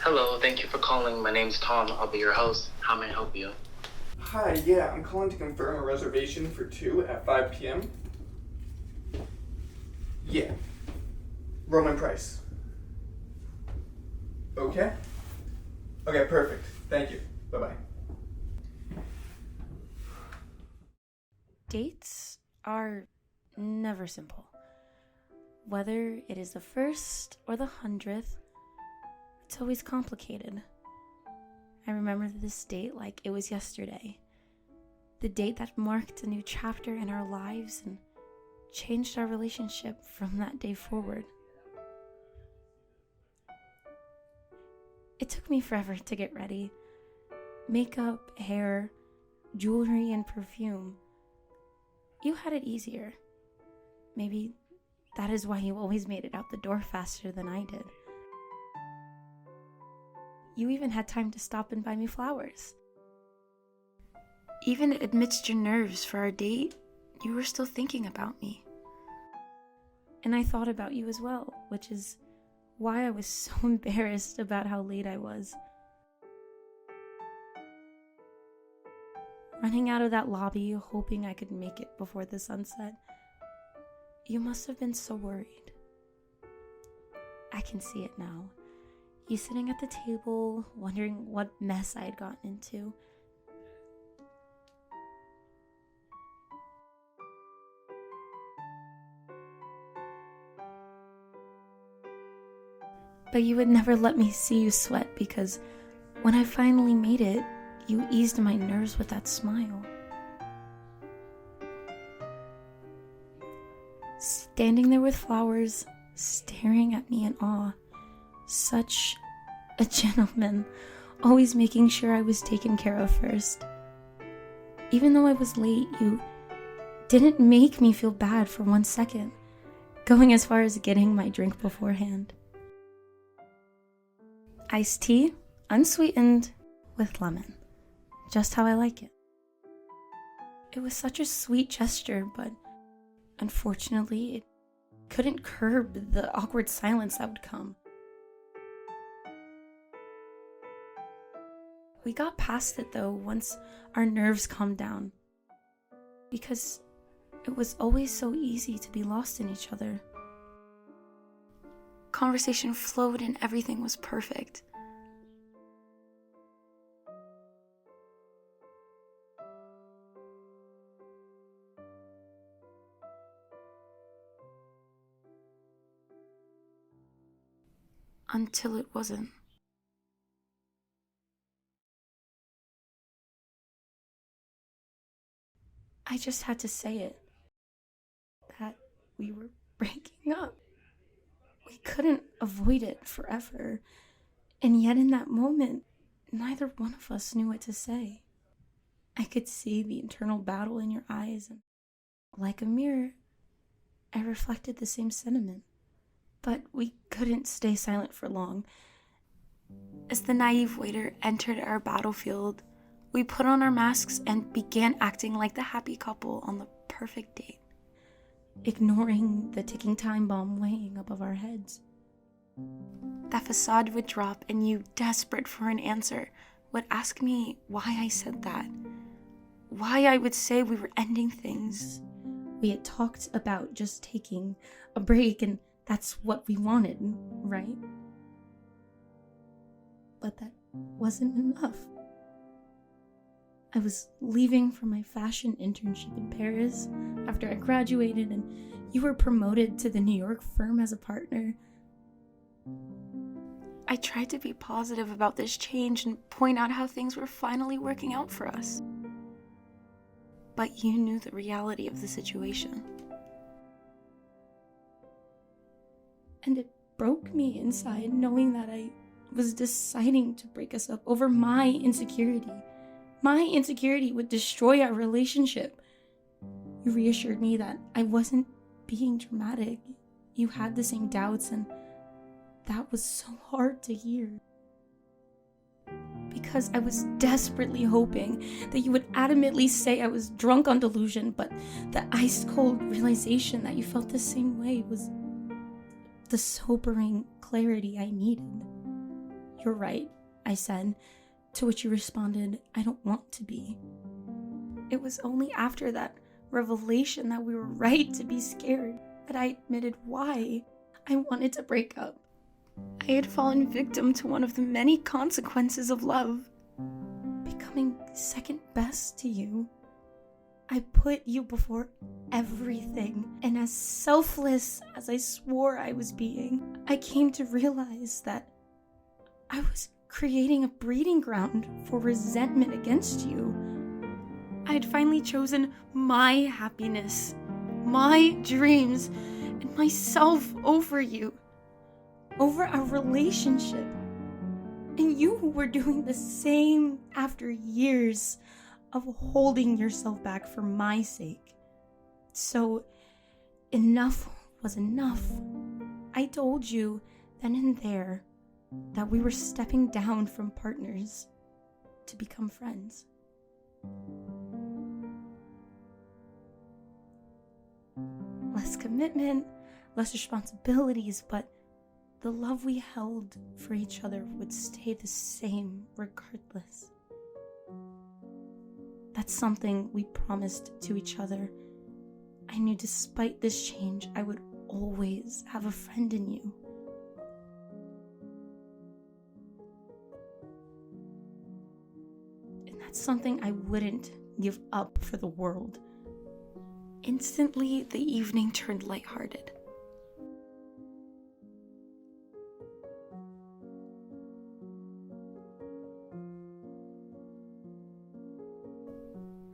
Hello, thank you for calling. My name's Tom. I'll be your host. How may I help you? Hi, yeah, I'm calling to confirm a reservation for 2 at 5 p.m. Yeah. Roman Price. Okay? Okay, perfect. Thank you. Bye-bye. Dates are never simple. Whether it is the first or the 100th, it's always complicated. I remember this date like it was yesterday. The date that marked a new chapter in our lives and changed our relationship from that day forward. It took me forever to get ready. Makeup, hair, jewelry, and perfume. You had it easier. Maybe that is why you always made it out the door faster than I did. You even had time to stop and buy me flowers. Even amidst your nerves for our date, you were still thinking about me. And I thought about you as well, which is why I was so embarrassed about how late I was. Running out of that lobby, hoping I could make it before the sunset. You must have been so worried. I can see it now. You sitting at the table, wondering what mess I had gotten into. But you would never let me see you sweat because when I finally made it, you eased my nerves with that smile. Standing there with flowers, staring at me in awe. Such a gentleman, always making sure I was taken care of first. Even though I was late, you didn't make me feel bad for 1 second, going as far as getting my drink beforehand. Iced tea, unsweetened, with lemon. Just how I like it. It was such a sweet gesture, but unfortunately, it couldn't curb the awkward silence that would come. We got past it though once our nerves calmed down, because it was always so easy to be lost in each other. Conversation flowed and everything was perfect. Until it wasn't. I just had to say it. That we were breaking up. We couldn't avoid it forever. And yet in that moment, neither one of us knew what to say. I could see the internal battle in your eyes, and like a mirror, I reflected the same sentiment. But we couldn't stay silent for long. As the naive waiter entered our battlefield, we put on our masks and began acting like the happy couple on the perfect date, ignoring the ticking time bomb weighing above our heads. That facade would drop and you, desperate for an answer, would ask me why I said that, why I would say we were ending things. We had talked about just taking a break and that's what we wanted, right? But that wasn't enough. I was leaving for my fashion internship in Paris after I graduated, and you were promoted to the New York firm as a partner. I tried to be positive about this change and point out how things were finally working out for us. But you knew the reality of the situation. And it broke me inside knowing that I was deciding to break us up over my insecurity. My insecurity would destroy our relationship. You reassured me that I wasn't being dramatic. You had the same doubts, and that was so hard to hear. Because I was desperately hoping that you would adamantly say I was drunk on delusion, but the ice-cold realization that you felt the same way was the sobering clarity I needed. "You're right," I said, to which you responded, "I don't want to be." It was only after that revelation that we were right to be scared that I admitted why I wanted to break up. I had fallen victim to one of the many consequences of love, becoming second best to you. I put you before everything, and as selfless as I swore I was being, I came to realize that I was creating a breeding ground for resentment against you. I had finally chosen my happiness, my dreams, and myself over you, over our relationship. And you were doing the same after years of holding yourself back for my sake. So enough was enough. I told you then and there that we were stepping down from partners to become friends. Less commitment, less responsibilities, but the love we held for each other would stay the same regardless. That's something we promised to each other. I knew despite this change, I would always have a friend in you. And that's something I wouldn't give up for the world. Instantly, the evening turned lighthearted.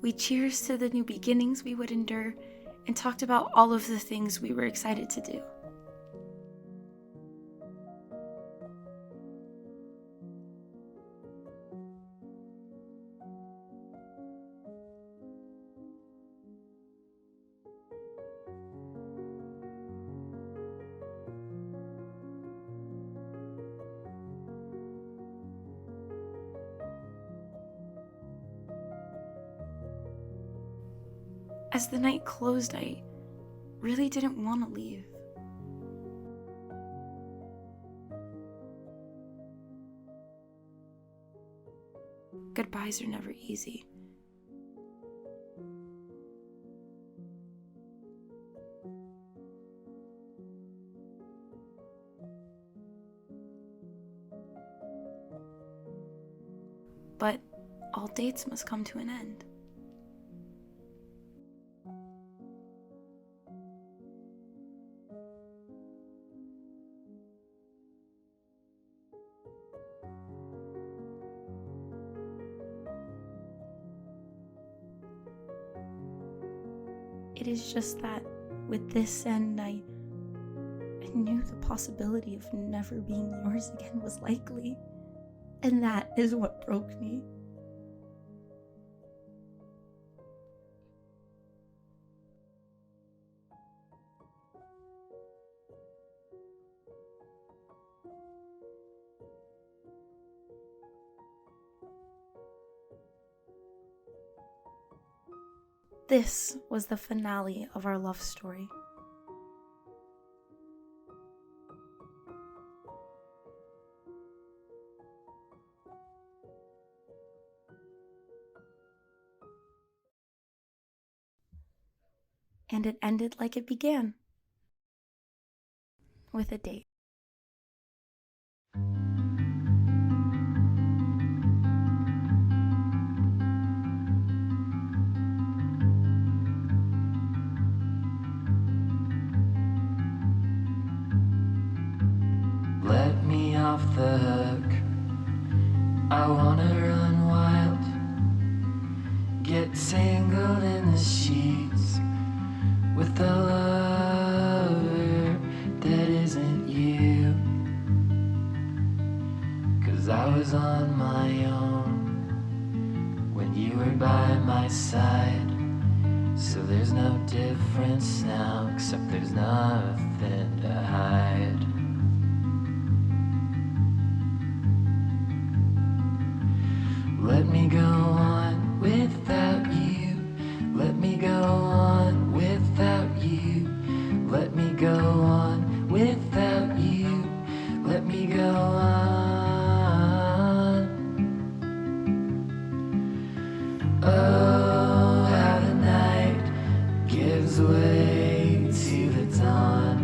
We cheers to the new beginnings we would endure and talked about all of the things we were excited to do. As the night closed, I really didn't want to leave. Goodbyes are never easy. But all dates must come to an end. It is just that with this end, I knew the possibility of never being yours again was likely. And that is what broke me. This was the finale of our love story. And it ended like it began, with a date. Let me off the hook. I wanna run wild, get tangled in the sheets with a lover that isn't you. 'Cause I was on my own when you were by my side. So there's no difference now, except there's nothing to hide. Let me go on without you. Let me go on without you. Let me go on without you. Let me go on. way to the dawn.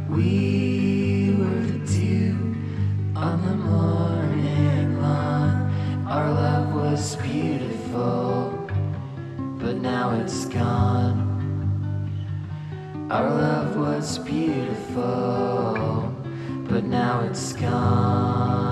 We were the dew on the morning lawn. Our love was beautiful, but now it's gone. Our love was beautiful, but now it's gone.